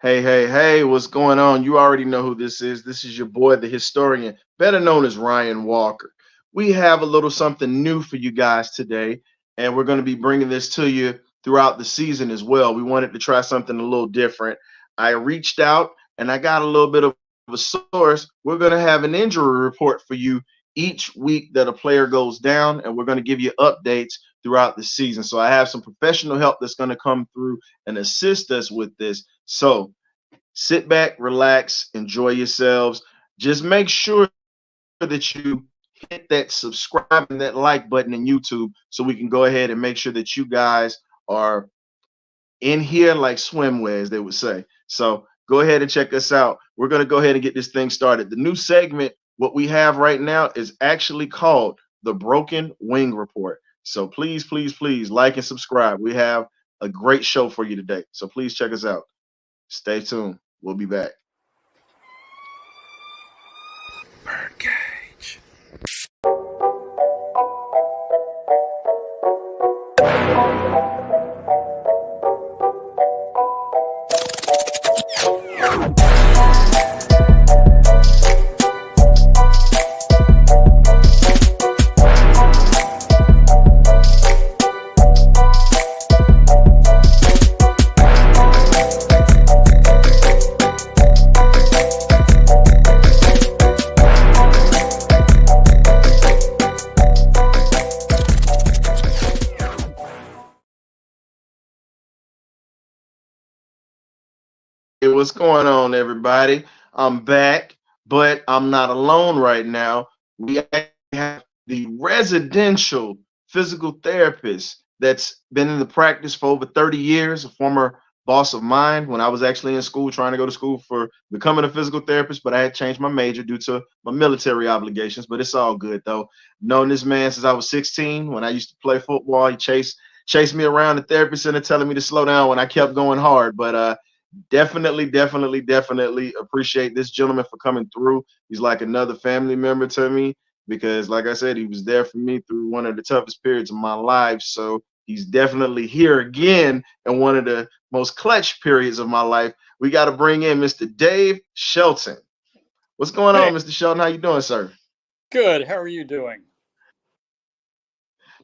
Hey, hey, hey, what's going on? You already know who this is. This is your boy, the historian, better known as Ryan Walker. We have a little something new for you guys today, and we're going to be bringing this to you throughout the season as well. We wanted to try something a little different. I reached out and I got a little bit of a source. We're going to have an injury report for you each week that a player goes down, and we're going to give you updates throughout the season. So I have some professional help that's going to come through and assist us with this. So sit back, relax, enjoy yourselves. Just make sure that you hit that subscribe and that like button in YouTube so we can go ahead and make sure that you guys are in here like swimwear, as they would say. So go ahead and check us out. We're going to go ahead and get this thing started. The new segment, what we have right now, is actually called the Broken Wing Report. So please, please, please like and subscribe. We have a great show for you today. So please check us out. Stay tuned. We'll be back. BirdCage. Hey, what's going on, everybody? I'm back, but I'm not alone right now. We actually have the residential physical therapist that's been in the practice for over 30 years, a former boss of mine when I was actually in school, trying to go to school for becoming a physical therapist, but I had changed my major due to my military obligations. But it's all good though. Known this man since I was 16. When I used to play football, he chased me around the therapy center telling me to slow down when I kept going hard. But definitely appreciate this gentleman for coming through. He's like another family member to me because, like I said, he was there for me through one of the toughest periods of my life. So he's definitely here again in one of the most clutch periods of my life. We got to bring in Mr. Dave Shelton. What's going on, Hey, Mr. Shelton? How you doing, sir? good. How are you doing?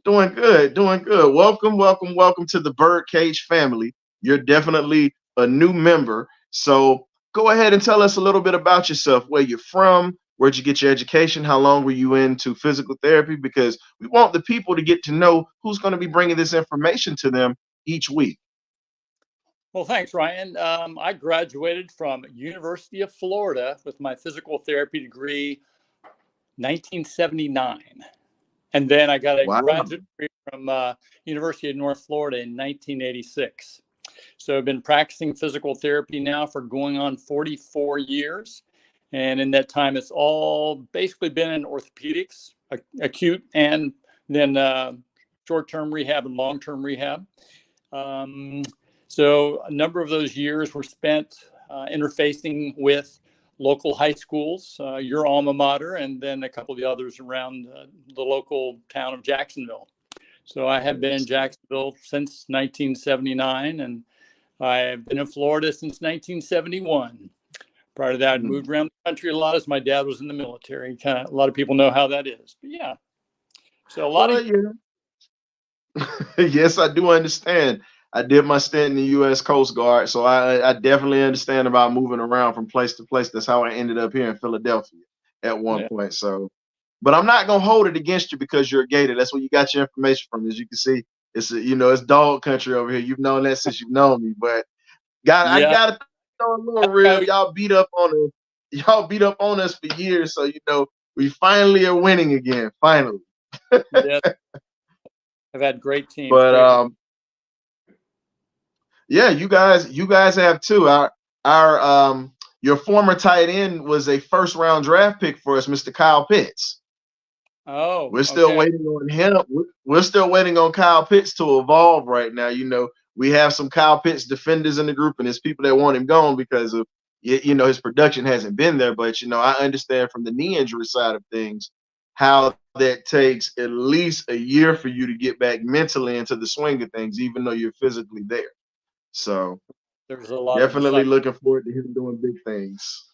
Doing good, doing good. Welcome, welcome, welcome to the Birdcage family. You're definitely a new member. So go ahead and tell us a little bit about yourself, where you're from, where'd you get your education, how long were you into physical therapy? Because we want the people to get to know who's going to be bringing this information to them each week. Well, thanks, Ryan. I graduated from University of Florida with my physical therapy degree 1979. And then I got a Wow. graduate degree from University of North Florida in 1986. So I've been practicing physical therapy now for going on 44 years. And in that time, it's all basically been in orthopedics, acute, and then short-term rehab and long-term rehab. Um, so a number of those years were spent interfacing with local high schools, your alma mater, and then a couple of the others around the local town of Jacksonville. So I have been in Jacksonville since 1979, and I've been in Florida since 1971. Prior to that, I'd moved around the country a lot as my dad was in the military. Kind of, a lot of people know how that is. But yeah, so a lot Well, of yeah. Yes, I do understand. I did my stint in the U.S. Coast Guard, so I definitely understand about moving around from place to place. That's how I ended up here in Philadelphia at one yeah, point. So, but I'm not gonna hold it against you because you're a Gator. That's where you got your information from. As you can see, it's dog country over here. You've known that since you've known me. But I yeah. gotta throw a little real. Y'all beat up on us for years. So we finally are winning again. Finally. Yeah, I've had great teams, But great. yeah, you guys have too. Our your former tight end was a first round draft pick for us, Mr. Kyle Pitts. Oh, We're still okay. waiting on him. We're still waiting on Kyle Pitts to evolve right now. We have some Kyle Pitts defenders in the group, and there's people that want him gone because of his production hasn't been there. But I understand from the knee injury side of things how that takes at least a year for you to get back mentally into the swing of things, even though you're physically there. So. there's a lot of Definitely excitement. looking forward to him doing big things.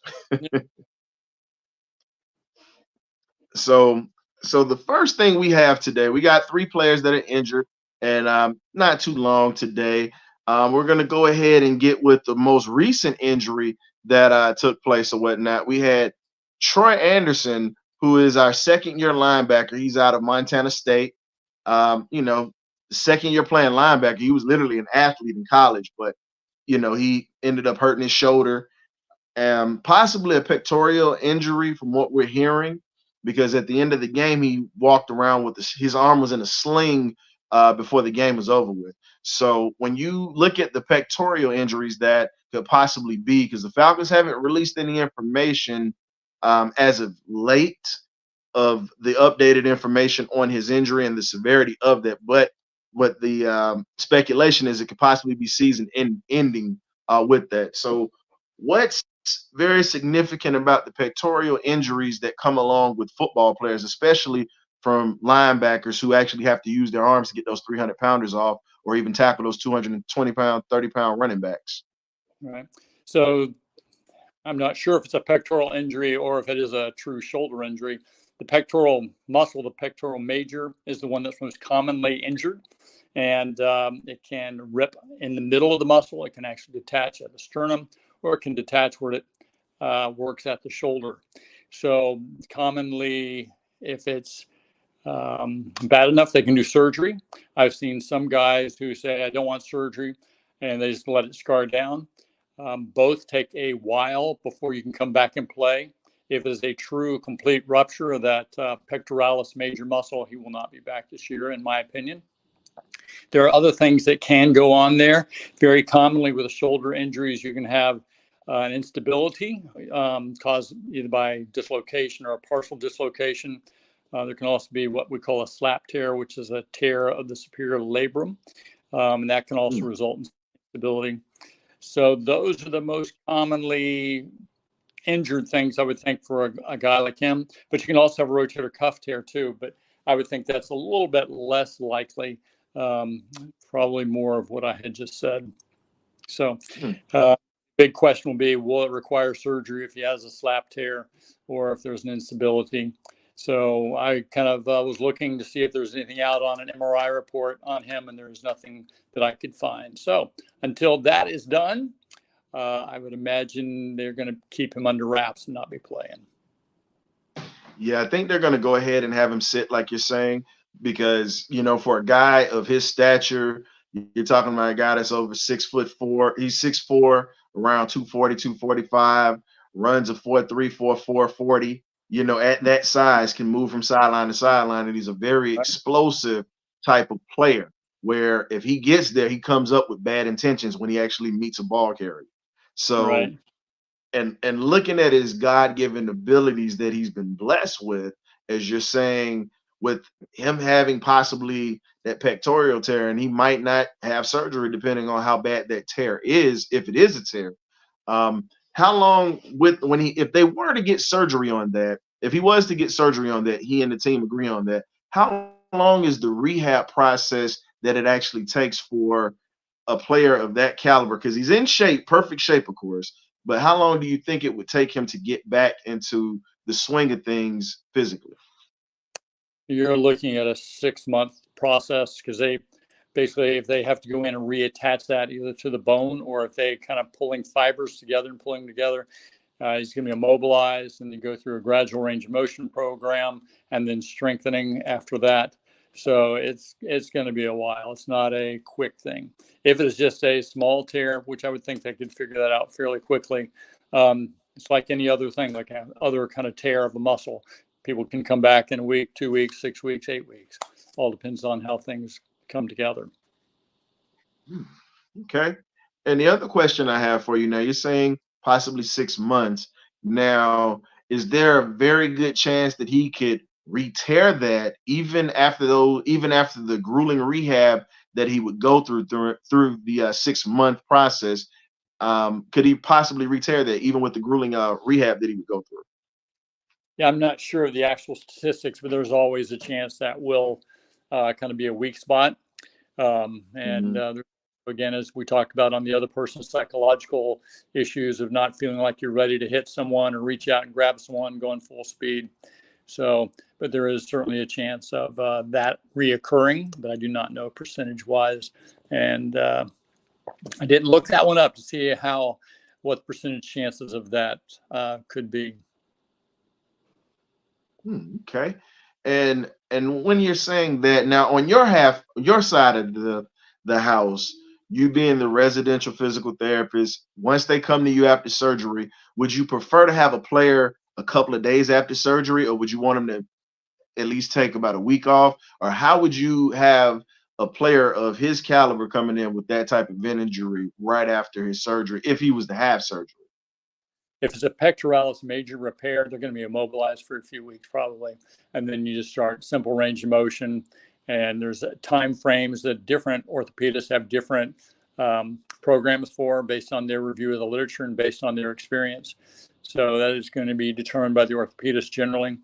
So, so the first thing we have today, we got three players that are injured, and not too long today. We're gonna go ahead and get with the most recent injury that took place or whatnot. We had Troy Anderson, who is our second-year linebacker. He's out of Montana State. You know, second year playing linebacker. He was literally an athlete in college, but he ended up hurting his shoulder, possibly a pectoral injury from what we're hearing, because at the end of the game, he walked around with his arm was in a sling before the game was over with. So when you look at the pectoral injuries that could possibly be, because the Falcons haven't released any information as of late of the updated information on his injury and the severity of that, but what the speculation is, it could possibly be season ending with that. So what's very significant about the pectoral injuries that come along with football players, especially from linebackers who actually have to use their arms to get those 300-pounders off, or even tackle those 220-pound, 30-pound running backs? Right. So I'm not sure if it's a pectoral injury or if it is a true shoulder injury. The pectoral muscle, the pectoral major, is the one that's most commonly injured. And it can rip in the middle of the muscle. It can actually detach at the sternum, or it can detach where it works at the shoulder. So commonly, if it's bad enough, they can do surgery. I've seen some guys who say, I don't want surgery, and they just let it scar down. Both take a while before you can come back and play. If it is a true complete rupture of that pectoralis major muscle, he will not be back this year, in my opinion. There are other things that can go on there. Very commonly with shoulder injuries, you can have an instability caused either by dislocation or a partial dislocation. There can also be what we call a slap tear, which is a tear of the superior labrum, and that can also result in instability. So those are the most commonly injured things, I would think, for a guy like him. But you can also have a rotator cuff tear too. But I would think that's a little bit less likely, probably more of what I had just said. So big question will be, will it require surgery if he has a slap tear or if there's an instability? So I kind of was looking to see if there's anything out on an MRI report on him, and there's nothing that I could find. So until that is done, I would imagine they're going to keep him under wraps and not be playing. Yeah, I think they're going to go ahead and have him sit, like you're saying, because for a guy of his stature, you're talking about a guy that's over 6'4". He's 6'4", around 240, 245, runs a 4.3, 4.4, 40. At that size, can move from sideline to sideline, and he's a very explosive type of player. Where if he gets there, he comes up with bad intentions when he actually meets a ball carrier. So, and looking at his God-given abilities that he's been blessed with, as you're saying, with him having possibly that pectoral tear, and he might not have surgery depending on how bad that tear is, if it is a tear. How long if they were to get surgery on that, if he was to get surgery on that, he and the team agree on that, how long is the rehab process that it actually takes for a player of that caliber? Because he's in shape, perfect shape, of course. But how long do you think it would take him to get back into the swing of things physically? You're looking at a 6-month process, because they basically, if they have to go in and reattach that either to the bone, or if they kind of pulling fibers together and pulling them together, he's going to be immobilized, and then go through a gradual range of motion program and then strengthening after that. So it's going to be a while. It's not a quick thing. If it is just a small tear, which I would think they could figure that out fairly quickly, it's like any other thing, like other kind of tear of a muscle. People can come back in a week, 2 weeks, 6 weeks, 8 weeks. All depends on how things come together. Okay. And the other question I have for you now, you're saying possibly 6 months. Now, is there a very good chance that he could re-tear that even after the grueling rehab that he would go through the 6-month process? Could he possibly re-tear that even with the grueling rehab that he would go through? Yeah, I'm not sure of the actual statistics, but there's always a chance that will kind of be a weak spot. There's again, as we talked about on the other person's psychological issues of not feeling like you're ready to hit someone or reach out and grab someone going full speed. So, but there is certainly a chance of that reoccurring, but I do not know percentage wise. And I didn't look that one up to see what percentage chances of that could be. Okay. And when you're saying that now on your side of the house, you being the residential physical therapist, once they come to you after surgery, would you prefer to have a player a couple of days after surgery, or would you want them to at least take about a week off? Or how would you have a player of his caliber coming in with that type of event injury right after his surgery if he was to have surgery? If it's a pectoralis major repair, they're going to be immobilized for a few weeks probably. And then you just start simple range of motion. And there's time frames that different orthopedists have different programs for based on their review of the literature and based on their experience. So that is going to be determined by the orthopedist generally.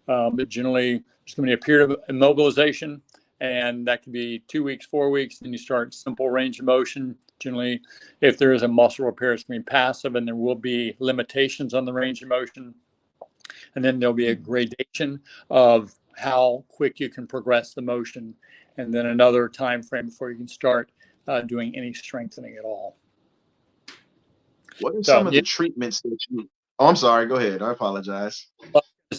But generally, there's going to be a period of immobilization, and that could be 2 weeks, 4 weeks. Then you start simple range of motion. Generally, if there is a muscle repair, it's going to be passive, and there will be limitations on the range of motion. And then there'll be a gradation of how quick you can progress the motion, and then another time frame before you can start doing any strengthening at all. What are some of the treatments that you? Oh, I'm sorry. Go ahead. I apologize.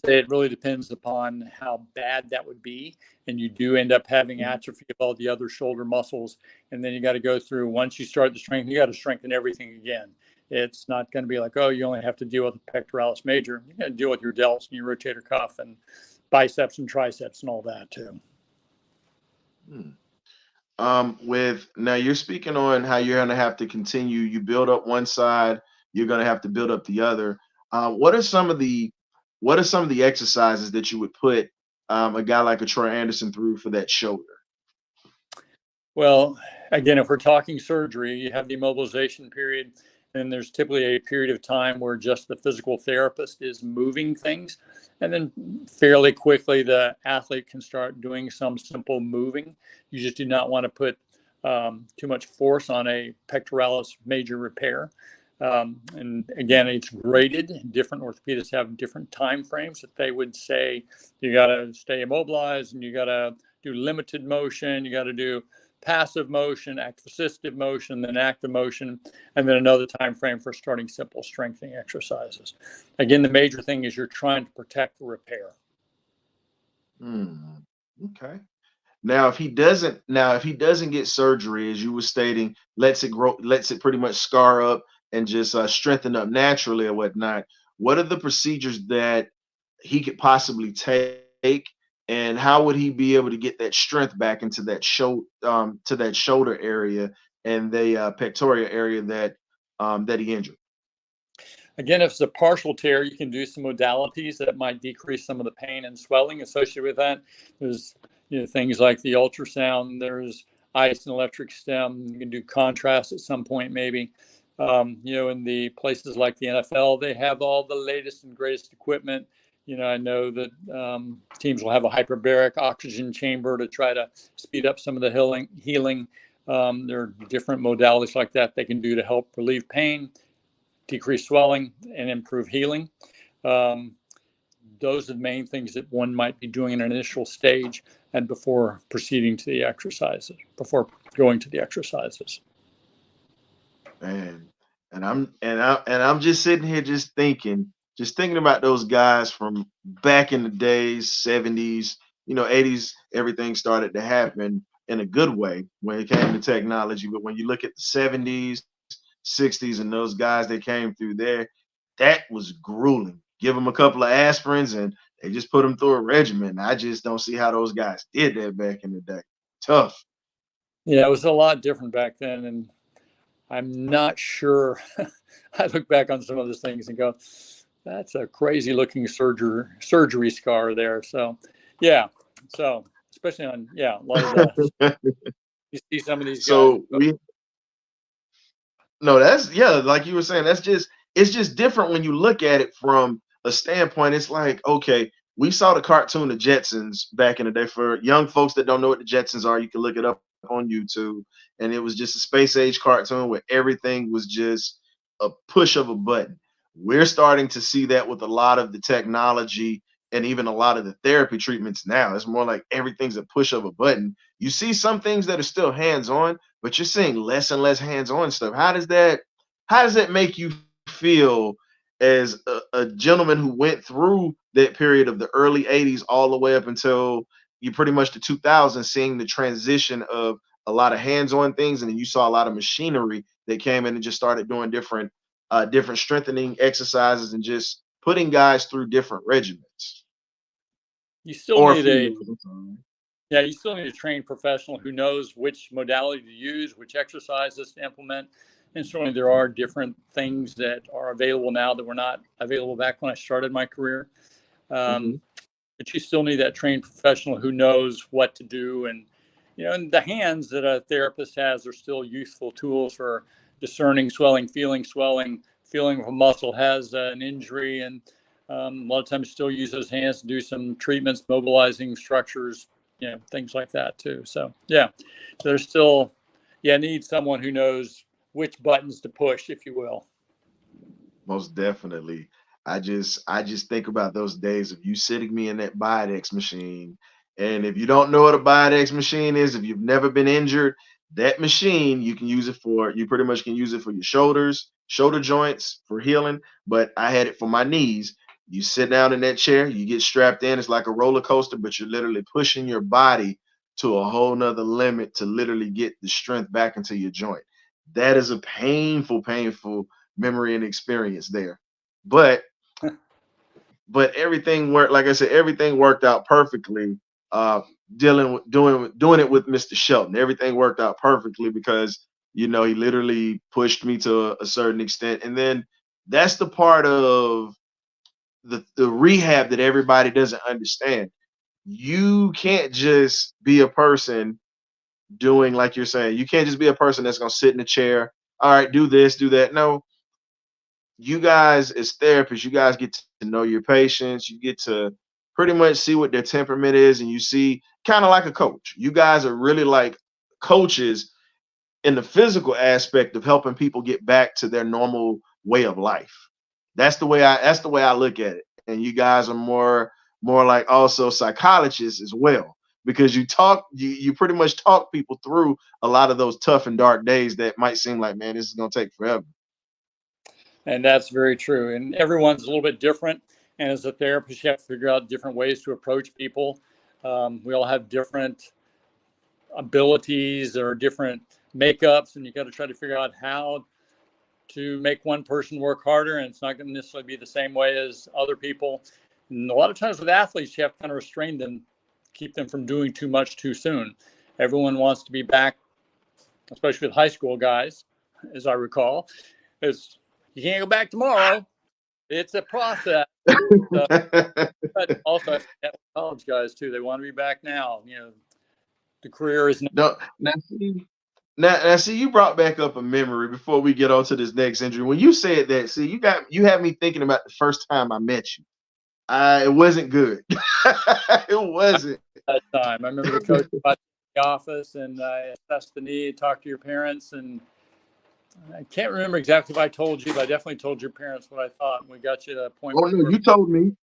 It really depends upon how bad that would be, and you do end up having atrophy of all the other shoulder muscles, and then you got to go through, once you start the strength, you got to strengthen everything again. It's not going to be like, oh, you only have to deal with the pectoralis major. You got to deal with your delts and your rotator cuff and biceps and triceps and all that too. With now you're speaking on how you're going to have to continue. You build up one side, you're going to have to build up the other. What are some of the exercises that you would put a guy like a Troy Anderson through for that shoulder? Well, again, if we're talking surgery, you have the immobilization period, and there's typically a period of time where just the physical therapist is moving things. And then fairly quickly, the athlete can start doing some simple moving. You just do not want to put too much force on a pectoralis major repair. And again, it's graded. Different orthopedists have different time frames that they would say you got to stay immobilized, and you got to do limited motion, you got to do passive motion, active assistive motion, then active motion, and then another time frame for starting simple strengthening exercises. Again, the major thing is you're trying to protect the repair. Okay. Now, if he doesn't get surgery, as you were stating, lets it pretty much scar up and just strengthen up naturally or whatnot, what are the procedures that he could possibly take, and how would he be able to get that strength back into that shoulder area and the pectoral area that he injured? Again, if it's a partial tear, you can do some modalities that might decrease some of the pain and swelling associated with that. There's things like the ultrasound, there's ice and electric stem. You can do contrast at some point maybe. In the places like the NFL, they have all the latest and greatest equipment. I know that teams will have a hyperbaric oxygen chamber to try to speed up some of the healing. There are different modalities like that they can do to help relieve pain, decrease swelling, and improve healing. Those are the main things that one might be doing in an initial stage and before proceeding to the exercises, before going to the exercises. Man, and I'm just sitting here just thinking about those guys from back in the days, 70s, 80s. Everything started to happen in a good way when it came to technology. But when you look at the 70s, 60s, and those guys that came through there, that was grueling. Give them a couple of aspirins and they just put them through a regimen. I just don't see how those guys did that back in the day. Tough. Yeah, it was a lot different back then, and I'm not sure. I look back on some of those things and go, that's a crazy looking surgery scar there. So, yeah. So, especially on, a lot of the, you see some of these guys. Like you were saying, it's just different when you look at it from a standpoint. It's like, okay, we saw the cartoon, The Jetsons, back in the day. For young folks that don't know what the Jetsons are, you can look it up on YouTube. and it was just a space age cartoon where everything was just a push of a button. We're starting to see that with a lot of the technology and even a lot of the therapy treatments now. It's more like everything's a push of a button. You see some things that are still hands-on, but you're seeing less and less hands-on stuff. How does that make you feel as a gentleman who went through that period of the early 80s all the way up until you pretty much the 2000s, seeing the transition of a lot of hands-on things, and then you saw a lot of machinery that came in and just started doing different strengthening exercises and just putting guys through different regimens You still or need a females. I'm sorry. Yeah, you still need a trained professional who knows which modality to use, which exercises to implement. And certainly there are different things that are available now that were not available back when I started my career. Um, Mhm. but you still need that trained professional who knows what to do. And the hands that a therapist has are still useful tools for discerning swelling, feeling if a muscle has an injury. And a lot of times still use those hands to do some treatments, mobilizing structures, things like that too. So yeah, there's still, need someone who knows which buttons to push, if you will. Most definitely. I just think about those days of you sitting me in that Biodex machine. And if you don't know what a Biodex machine is, if you've never been injured, that machine you pretty much can use it for your shoulders, shoulder joints for healing. But I had it for my knees. You sit down in that chair, you get strapped in. It's like a roller coaster, but you're literally pushing your body to a whole nother limit to literally get the strength back into your joint. That is a painful, painful memory and experience there. But but everything worked, like I said, everything worked out perfectly. Uh doing it with Mr. Shelton. Everything worked out perfectly because he literally pushed me to a certain extent. And then that's the part of the rehab that everybody doesn't understand. You can't just be a person doing like you're saying, you can't just be a person that's gonna sit in a chair, all right, do this, do that. No, you guys as therapists, you guys get to know your patients. You get to pretty much see what their temperament is, and you see kind of like a coach. You guys are really like coaches in the physical aspect of helping people get back to their normal way of life. That's the way I look at it. And you guys are more like also psychologists as well, because you pretty much talk people through a lot of those tough and dark days that might seem like, man, this is gonna take forever. And that's very true. And everyone's a little bit different. And as a therapist, you have to figure out different ways to approach people. We all have different abilities or different makeups, and you got to try to figure out how to make one person work harder. And it's not going to necessarily be the same way as other people. And a lot of times with athletes, you have to kind of restrain them, keep them from doing too much too soon. Everyone wants to be back, especially with high school guys, as I recall. It's You can't go back tomorrow. It's a process. So, but also I have college guys too. They want to be back now. The career is No, now see, you brought back up a memory before we get on to this next injury. When you said that, see, you had me thinking about the first time I met you. It wasn't good. It wasn't. that time. I remember the coach about the office, and I assessed the need, talked to your parents, and I can't remember exactly if I told you, but I definitely told your parents what I thought. And we got you to a point Oh where you no, were. you told me.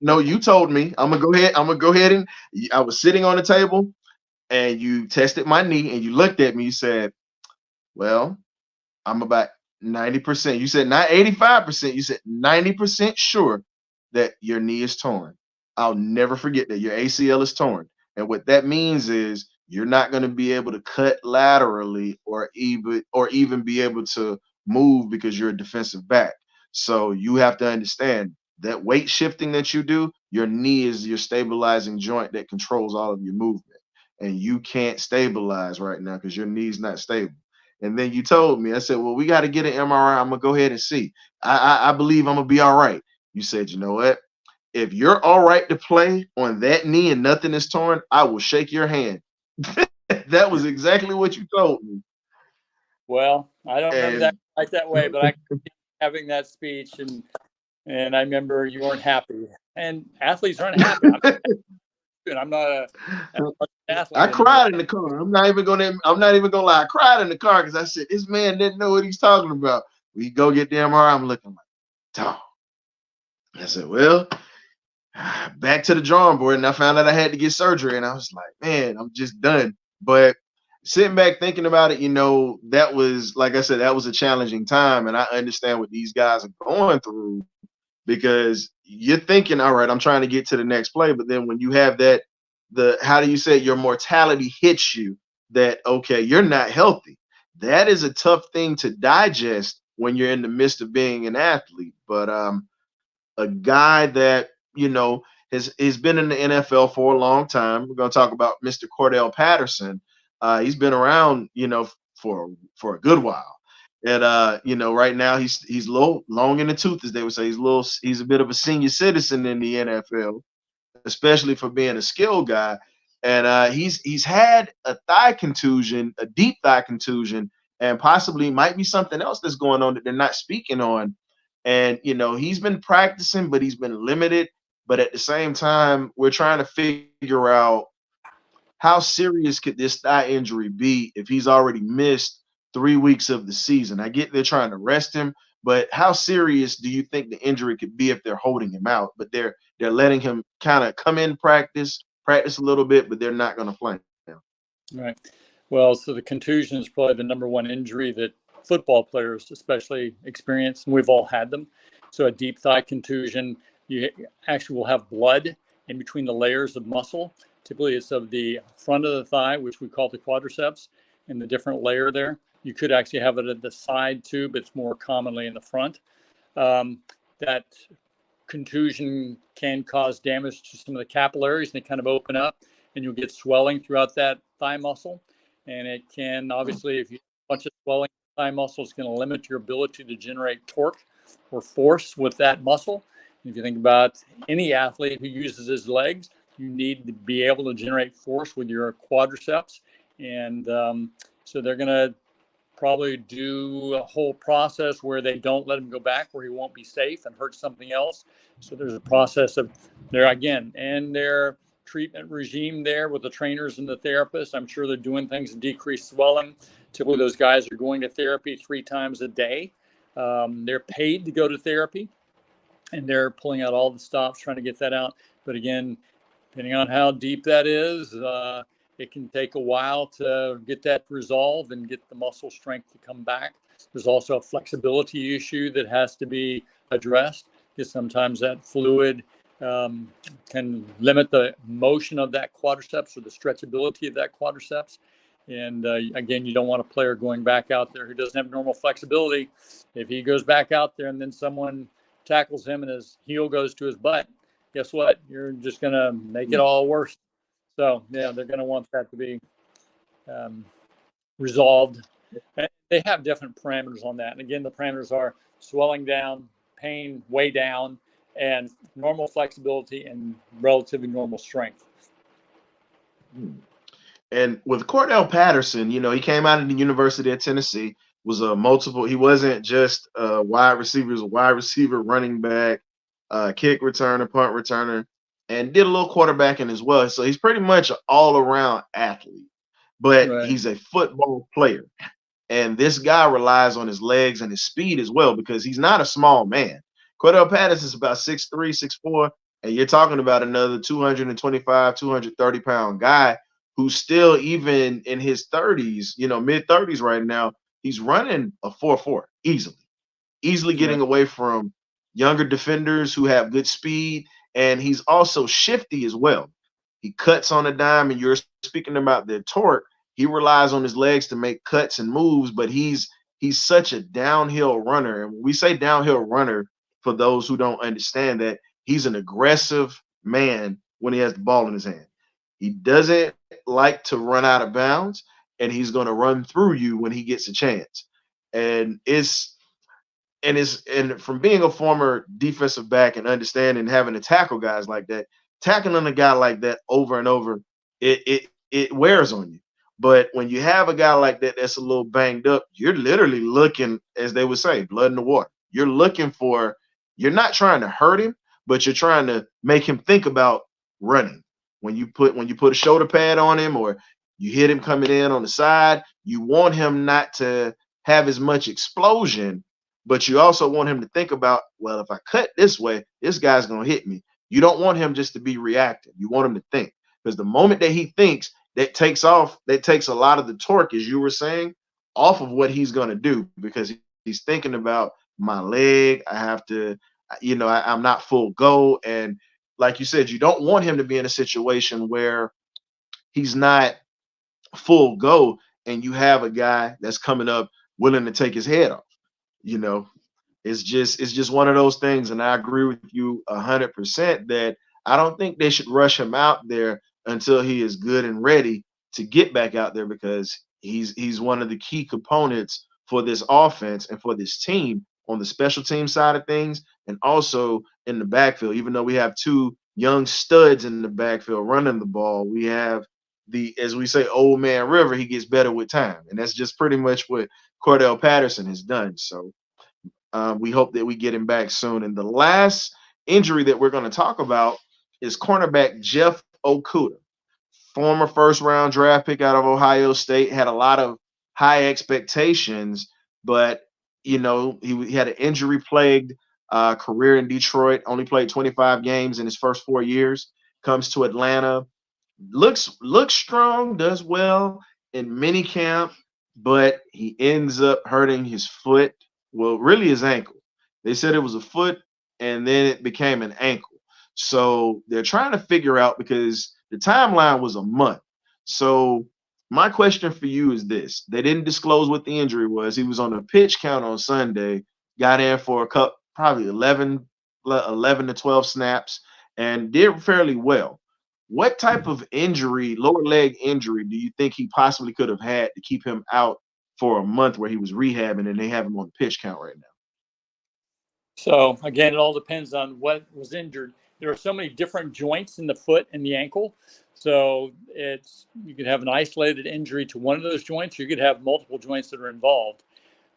No, you told me. I'm gonna go ahead and I was sitting on the table and you tested my knee and you looked at me. You said, "Well, I'm about 90%." You said not 85%. You said 90% sure that your knee is torn. I'll never forget that your ACL is torn. And what that means is you're not going to be able to cut laterally or even be able to move because you're a defensive back. So you have to understand that weight shifting that you do, your knee is your stabilizing joint that controls all of your movement. And you can't stabilize right now because your knee's not stable. And then you told me, I said, well, we got to get an MRI. I'm gonna go ahead and see. I believe I'm gonna be all right. You said, you know what? If you're all right to play on that knee and nothing is torn, I will shake your hand. That was exactly what you told me. Well, I don't remember that And quite that way, but I having that speech, and I remember you weren't happy, and athletes aren't happy. and I'm not an I athlete anymore. cried in the car. I'm not even gonna lie. I cried in the car because I said this man didn't know what he's talking about. We go get the MRI. I'm looking like, dog. I said, well, back to the drawing board, and I found out I had to get surgery, and I was like, man, I'm just done. But sitting back thinking about it, that was, like I said, that was a challenging time, and I understand what these guys are going through because you're thinking, all right, I'm trying to get to the next play, but then when you have that, how do you say it, your mortality hits you that, okay, you're not healthy. That is a tough thing to digest when you're in the midst of being an athlete. But a guy that has been in the NFL for a long time. We're going to talk about Mr. Cordell Patterson. He's been around, for a good while. And right now he's long in the tooth, as they would say. He's a bit of a senior citizen in the NFL, especially for being a skill guy. And he's had a thigh contusion, a deep thigh contusion, and possibly might be something else that's going on that they're not speaking on. And he's been practicing, but he's been limited. But at the same time, we're trying to figure out how serious could this thigh injury be if he's already missed 3 weeks of the season. I get they're trying to rest him, but how serious do you think the injury could be if they're holding him out? But they're letting him kind of come in, practice a little bit, but they're not going to play him. Right. Well, so the contusion is probably the number one injury that football players especially experience, and we've all had them. So a deep thigh contusion, you actually will have blood in between the layers of muscle. Typically it's of the front of the thigh, which we call the quadriceps, and the different layer there. You could actually have it at the side too, but it's more commonly in the front. That contusion can cause damage to some of the capillaries, and they kind of open up, and you'll get swelling throughout that thigh muscle. And it can, obviously, if you have a bunch of swelling in the thigh muscle, it's going to limit your ability to generate torque or force with that muscle. And if you think about any athlete who uses his legs, you need to be able to generate force with your quadriceps. And so they're going to probably do a whole process where they don't let him go back, where he won't be safe and hurt something else. So there's a process of there again, and their treatment regime there with the trainers and the therapists. I'm sure they're doing things to decrease swelling. Typically those guys are going to therapy 3 times a day. They're paid to go to therapy, and they're pulling out all the stops, trying to get that out. But again, depending on how deep that is, it can take a while to get that resolved and get the muscle strength to come back. There's also a flexibility issue that has to be addressed, because sometimes that fluid can limit the motion of that quadriceps or the stretchability of that quadriceps. And again, you don't want a player going back out there who doesn't have normal flexibility. If he goes back out there and then someone tackles him and his heel goes to his butt, guess what? You're just going to make it all worse. So, yeah, they're going to want that to be resolved. And they have different parameters on that. And again, the parameters are swelling down, pain way down, and normal flexibility and relatively normal strength. And with Cordell Patterson, he came out of the University of Tennessee, was a multiple. He wasn't just a wide receiver, he was a wide receiver, running back, kick returner, punt returner, and did a little quarterbacking as well. So he's pretty much an all-around athlete, but Right. He's a football player. And this guy relies on his legs and his speed as well, because he's not a small man. Cordell Patterson is about 6'3", 6'4", and you're talking about another 225, 230-pound guy who's still, even in his 30s, mid-30s right now, he's running a 4.4 easily getting away from younger defenders who have good speed, and he's also shifty as well. He cuts on a dime, and you're speaking about the torque. He relies on his legs to make cuts and moves, but he's such a downhill runner. And when we say downhill runner, for those who don't understand that, he's an aggressive man when he has the ball in his hand. He doesn't like to run out of bounds, and he's going to run through you when he gets a chance. And from being a former defensive back and understanding having to tackle guys like that, tackling a guy like that over and over, it wears on you. But when you have a guy like that that's a little banged up, you're literally looking, as they would say, blood in the water. You're not trying to hurt him, but you're trying to make him think about running. when you put a shoulder pad on him or you hit him coming in on the side, you want him not to have as much explosion, but you also want him to think about, well, if I cut this way, this guy's gonna hit me. You don't want him just to be reactive. You want him to think, because the moment that he thinks, that takes a lot of the torque, as you were saying, off of what he's gonna do, because he's thinking about my leg. I have to, I'm not full go. And like you said, you don't want him to be in a situation where he's not full go and you have a guy that's coming up willing to take his head off. You know, it's just one of those things. And I agree with you 100% that I don't think they should rush him out there until he is good and ready to get back out there, because he's one of the key components for this offense and for this team on the special team side of things, and also in the backfield. Even though we have two young studs in the backfield running the ball, we have as we say, old man River. He gets better with time, and that's just pretty much what Cordell Patterson has done. So we hope that we get him back soon. And the last injury that we're going to talk about is cornerback Jeff Okudah, former first-round draft pick out of Ohio State. Had a lot of high expectations, but he had an injury-plagued career in Detroit. Only played 25 games in his first 4 years. Comes to Atlanta, looks strong, does well in minicamp, but he ends up hurting his foot. Well, really his ankle. They said it was a foot, and then it became an ankle. So they're trying to figure out, because the timeline was a month. So my question for you is this: they didn't disclose what the injury was. He was on a pitch count on Sunday, got in for probably 11 to 12 snaps, and did fairly well. What type of injury, lower leg injury, do you think he possibly could have had to keep him out for a month where he was rehabbing, and they have him on the pitch count right now? So again, it all depends on what was injured. There are so many different joints in the foot and the ankle. So you could have an isolated injury to one of those joints, or you could have multiple joints that are involved.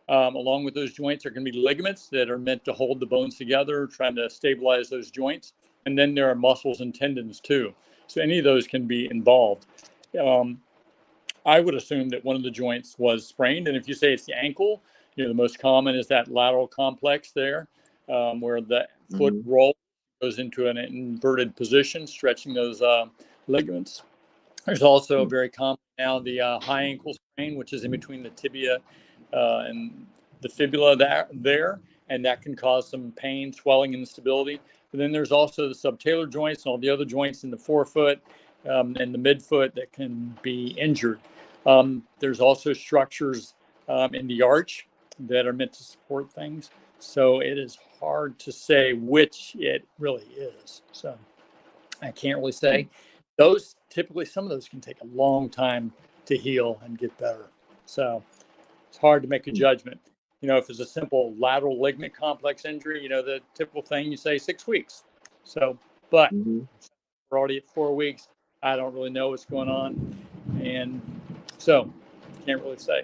Along with those joints, there can be ligaments that are meant to hold the bones together, trying to stabilize those joints. And then there are muscles and tendons too. So any of those can be involved. I would assume that one of the joints was sprained. And if you say it's the ankle, the most common is that lateral complex there, where the foot roll goes into an inverted position, stretching those ligaments. There's also very common now the high ankle sprain, which is in between the tibia and the fibula there, and that can cause some pain, swelling, and instability. But then there's also the subtalar joints and all the other joints in the forefoot and the midfoot that can be injured. There's also structures in the arch that are meant to support things. So it is hard to say which it really is. So I can't really say. Those typically, some of those can take a long time to heal and get better. So it's hard to make a judgment. If it's a simple lateral ligament complex injury, the typical thing you say 6 weeks. So, but we're already at 4 weeks. I don't really know what's going on. And so can't really say.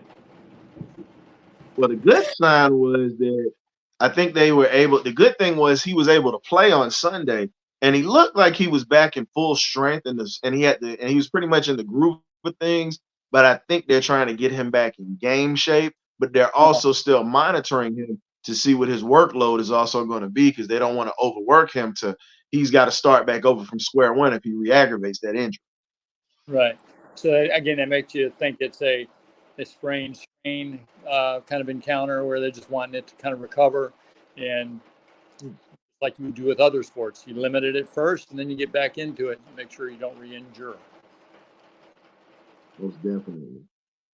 Well, the good sign was that I think the good thing was he was able to play on Sunday, and he looked like he was back in full strength, and he was pretty much in the groove of things. But I think they're trying to get him back in game shape, but they're also still monitoring him to see what his workload is also going to be, because they don't want to overwork him he's got to start back over from square one if he re-aggravates that injury. Right. So again, that makes you think it's a sprain kind of encounter where they're just wanting it to kind of recover, and like you do with other sports, you limit it at first and then you get back into it and make sure you don't re-injure. Most definitely.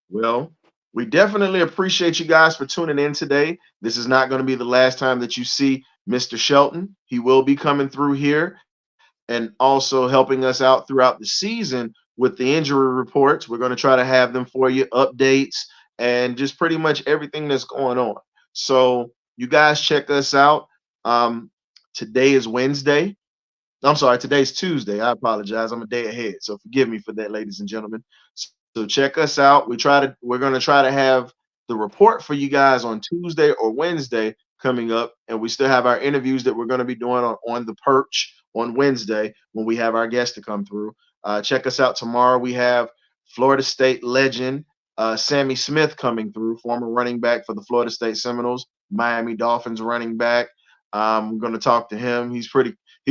Well, we definitely appreciate you guys for tuning in today. This is not going to be the last time that you see Mr. Shelton. He will be coming through here and also helping us out throughout the season with the injury reports. We're going to try to have them for you, updates, and just pretty much everything that's going on. So you guys check us out. Today is Wednesday. I'm sorry, today's Tuesday. I apologize. I'm a day ahead. So forgive me for that, ladies and gentlemen. So check us out. We're going to try to have the report for you guys on Tuesday or Wednesday coming up. And we still have our interviews that we're going to be doing on the perch on Wednesday when we have our guests to come through. Check us out tomorrow. We have Florida State legend Sammy Smith coming through, former running back for the Florida State Seminoles, Miami Dolphins running back. We're going to talk to him. He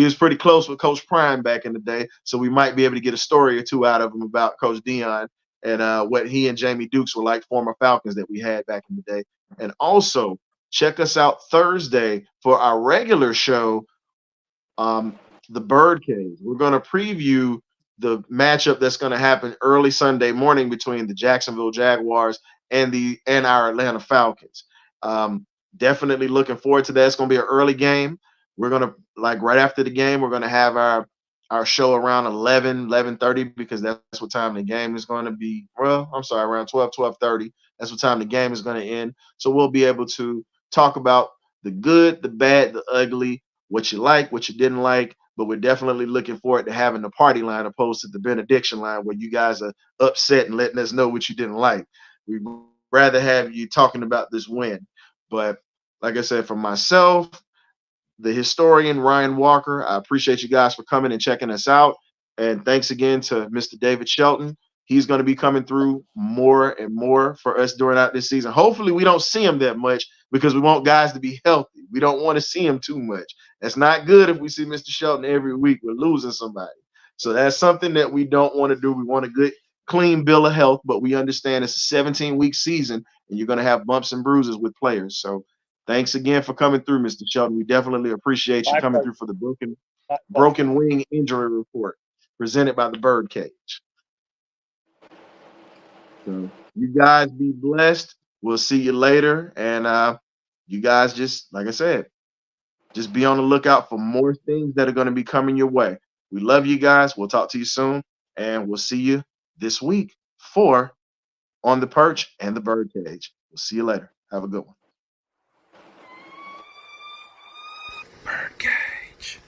was pretty close with Coach Prime back in the day, so we might be able to get a story or two out of him about Coach Dion and what he and Jamie Dukes were like, former Falcons that we had back in the day. And also check us out Thursday for our regular show, the BirdCage. We're going to preview the matchup that's going to happen early Sunday morning between the Jacksonville Jaguars and our Atlanta Falcons. Definitely looking forward to that. It's going to be an early game. We're going to, like, right after the game, we're going to have our show around 11:30, because that's what time the game is going to be. Well, I'm sorry, around 12:30. That's what time the game is going to end. So we'll be able to talk about the good, the bad, the ugly, what you like, what you didn't like. But we're definitely looking forward to having the party line opposed to the benediction line, where you guys are upset and letting us know what you didn't like. We'd rather have you talking about this win. But like I said, for myself, the historian Ryan Walker, I appreciate you guys for coming and checking us out. And thanks again to Mr. David Shelton. He's going to be coming through more and more for us during out this season. Hopefully we don't see him that much, because we want guys to be healthy. We don't want to see him too much. That's not good. If we see Mr. Shelton every week, we're losing somebody. So that's something that we don't want to do. We want a good, clean bill of health, but we understand it's a 17-week season, and you're going to have bumps and bruises with players. So thanks again for coming through, Mr. Shelton. We definitely appreciate you coming through for the broken wing injury report presented by the BirdCage. So you guys be blessed. We'll see you later. And you guys, just like I said, just be on the lookout for more things that are going to be coming your way. We love you guys. We'll talk to you soon. And we'll see you this week for On the Perch and the BirdCage. We'll see you later. Have a good one. BirdCage.